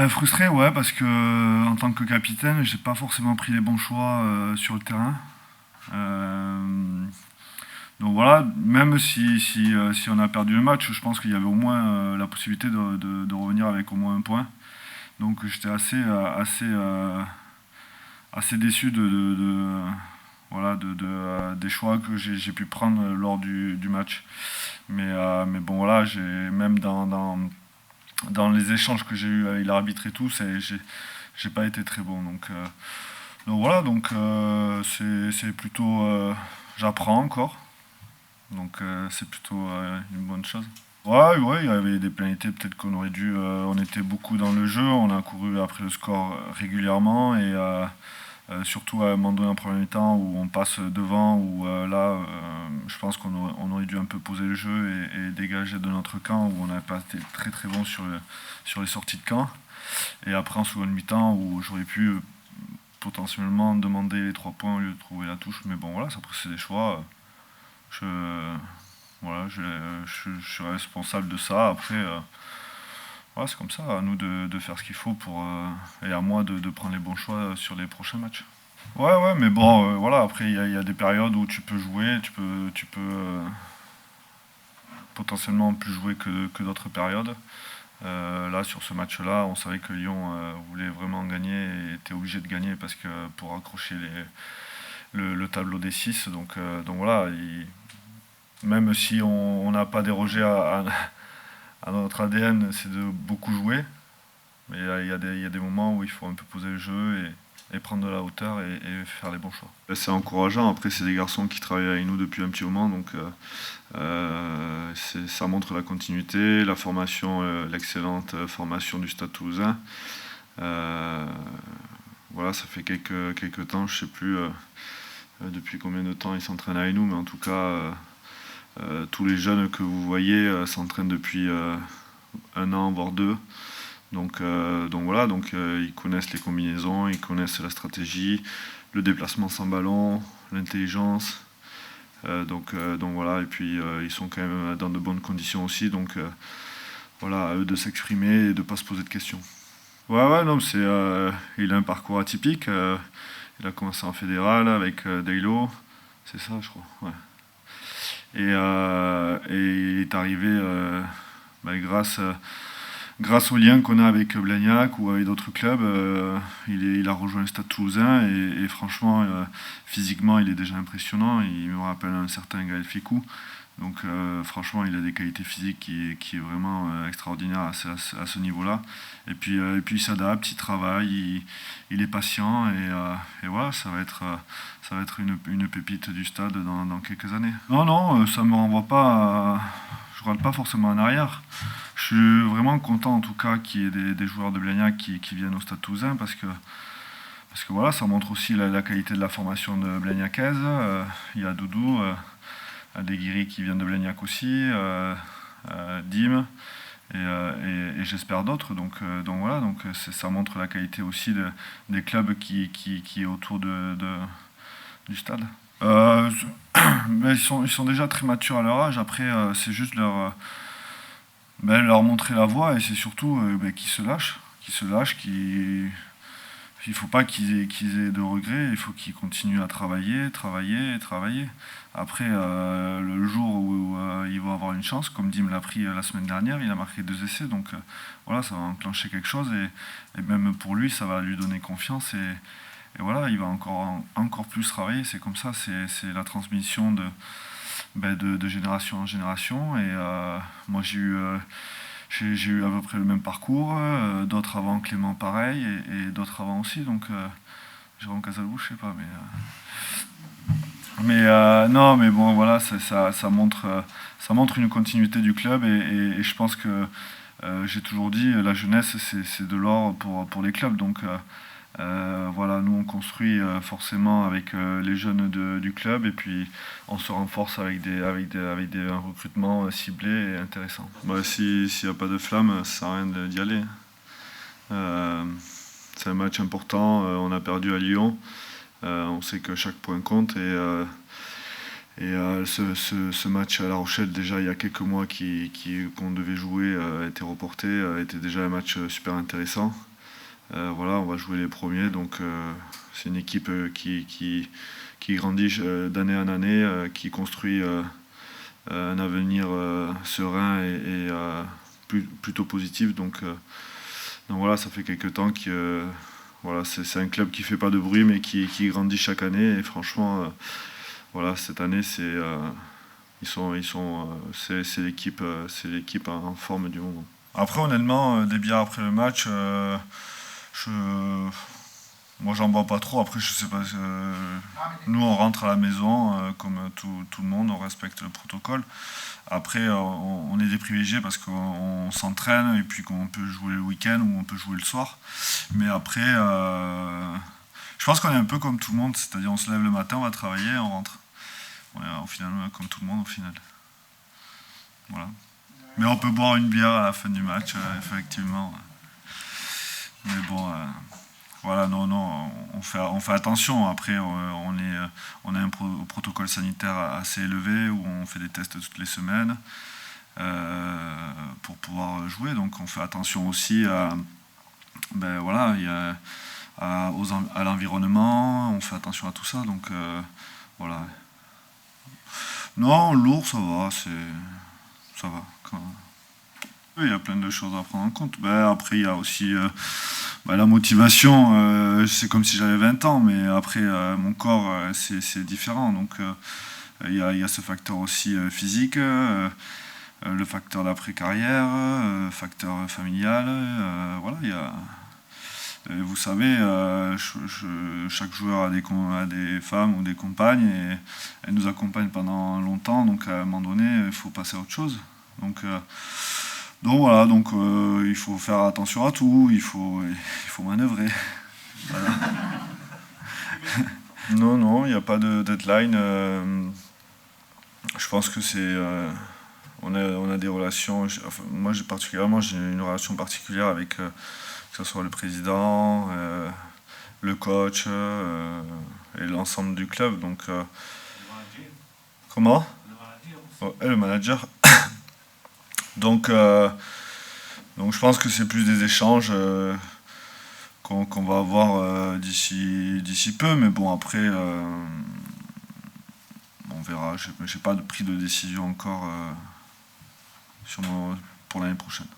Frustré, ouais, parce que en tant que capitaine, j'ai pas forcément pris les bons choix sur le terrain. Euh, donc voilà, même si on a perdu le match, je pense qu'il y avait au moins la possibilité de revenir avec au moins un point. Donc j'étais assez déçu voilà, des choix que j'ai pu prendre lors du match. Mais bon, voilà, même dans les échanges que j'ai eu avec l'arbitre et tout, j'ai pas été très bon. Donc voilà, c'est plutôt. J'apprends encore, donc c'est plutôt une bonne chose. Ouais, ouais, il y avait des pénalités, peut-être qu'on aurait dû. On était beaucoup dans le jeu, on a couru après le score régulièrement et surtout à un moment donné en premier temps où on passe devant, où là, je pense on aurait dû un peu poser le jeu et dégager de notre camp où on n'avait pas été très très bon sur les sorties de camp. Et après en seconde mi-temps où j'aurais pu potentiellement demander les 3 points au lieu de trouver la touche. Mais bon voilà, après c'est des choix. Je, voilà, je suis responsable de ça. Après, voilà, c'est comme ça, à nous de faire ce qu'il faut et à moi de prendre les bons choix sur les prochains matchs. Ouais, ouais, mais bon, voilà, après il y a des périodes où tu peux jouer, tu peux potentiellement plus jouer que d'autres périodes. Là, sur ce match-là, on savait que Lyon voulait vraiment gagner et était obligé de gagner parce que pour accrocher le tableau des 6. Donc voilà, même si on n'a pas dérogé à notre ADN, c'est de beaucoup jouer. Mais il y a des moments où il faut un peu poser le jeu et prendre de la hauteur et faire les bons choix. C'est encourageant. Après, c'est des garçons qui travaillent avec nous depuis un petit moment, donc ça montre la continuité, la formation, l'excellente formation du Stade Toulousain. Voilà, ça fait quelques temps, je sais plus depuis combien de temps ils s'entraînent avec nous, mais en tout cas, tous les jeunes que vous voyez s'entraînent depuis 1 an, voire 2. Donc voilà, ils connaissent les combinaisons, ils connaissent la stratégie, le déplacement sans ballon, l'intelligence. Donc voilà, et puis ils sont quand même dans de bonnes conditions aussi, donc voilà, à eux de s'exprimer et de ne pas se poser de questions. Ouais, ouais, non, il a un parcours atypique. Il a commencé en fédéral avec Daylo, c'est ça, je crois. Ouais. Et il est arrivé grâce au lien qu'on a avec Blagnac ou avec d'autres clubs. Il a rejoint le Stade Toulousain et franchement, physiquement, il est déjà impressionnant. Il me rappelle un certain Gaël Ficou. Donc franchement, il a des qualités physiques qui est vraiment extraordinaire à ce niveau-là. Et puis il s'adapte, il travaille, il est patient et voilà, ça va être une pépite du stade dans quelques années. Non, non, ça me renvoie pas. Je regarde pas forcément en arrière. Je suis vraiment content en tout cas qu'il y ait des joueurs de Blagnac qui viennent au Stade Toulousain parce que voilà, ça montre aussi la qualité de la formation de Blagnacaise. Il y a Doudou. Des Guiris qui viennent de Blagnac aussi, Dim, et j'espère d'autres. Donc voilà, ça montre la qualité aussi des clubs qui est autour du stade. Mais ils sont déjà très matures à leur âge. Après, c'est juste leur montrer la voie et c'est surtout qu'ils se lâchent. Il ne faut pas qu'ils aient de regrets, il faut qu'ils continuent à travailler, travailler et travailler. Après, le jour où ils vont avoir une chance, comme Dim l'a pris la semaine dernière, il a marqué 2 essais, donc voilà, ça va enclencher quelque chose et même pour lui, ça va lui donner confiance et voilà, il va encore plus travailler. C'est comme ça, c'est la transmission de génération en génération. Et moi, j'ai eu à peu près le même parcours, d'autres avant Clément pareil, et d'autres avant aussi, donc Jérôme Casalbou, je sais pas, mais non, mais bon, voilà, ça montre une continuité du club, et je pense que j'ai toujours dit, la jeunesse, c'est de l'or pour les clubs, donc voilà, nous on construit forcément avec les jeunes du club et puis on se renforce avec des recrutements ciblés et intéressants. Bah, s'il n'y a pas de flamme, ça sert à rien d'y aller. Euh, c'est un match important, on a perdu à Lyon, on sait que chaque point compte et ce match à La Rochelle, déjà il y a quelques mois qu'on devait jouer, a été reporté, était déjà un match super intéressant. Voilà, on va jouer les premiers, donc c'est une équipe qui grandit d'année en année, qui construit un avenir serein et plutôt positif. Donc voilà, ça fait quelques temps que voilà, c'est un club qui fait pas de bruit mais qui grandit chaque année. Et franchement, voilà, cette année c'est l'équipe en forme du moment. Après, honnêtement, des bières après le match, je, moi j'en bois pas trop. Après, je sais pas. Nous, on rentre à la maison comme tout le monde, on respecte le protocole. Après, on est des privilégiés parce qu'on s'entraîne et puis qu'on peut jouer le week-end ou on peut jouer le soir. Mais après, je pense qu'on est un peu comme tout le monde, c'est-à-dire on se lève le matin, on va travailler, on rentre. On est au final comme tout le monde au final. Voilà. Mais on peut boire une bière à la fin du match, effectivement. Mais bon, voilà, non, on fait attention. Après, on a un protocole sanitaire assez élevé où on fait des tests toutes les semaines pour pouvoir jouer. Donc, on fait attention aussi ben voilà, à l'environnement. On fait attention à tout ça. Donc, voilà. Non, lourd, ça va. Oui, il y a plein de choses à prendre en compte. Ben, après, il y a aussi la motivation. C'est comme si j'avais 20 ans, mais après, mon corps, c'est différent. Donc, il y a ce facteur aussi physique, le facteur d'après-carrière, facteur familial. Voilà, vous savez, chaque joueur a des femmes ou des compagnes et elles nous accompagnent pendant longtemps. Donc, à un moment donné, il faut passer à autre chose. Donc voilà, il faut faire attention à tout, il faut manœuvrer. Voilà. Non, il n'y a pas de deadline. Je pense que on a des relations. Moi, particulièrement, j'ai une relation particulière avec que ce soit le président, le coach et l'ensemble du club. Donc, comment? Le manager. Donc je pense que c'est plus des échanges qu'on va avoir d'ici peu, mais bon après on verra. J'ai pas pris de décision encore pour l'année prochaine.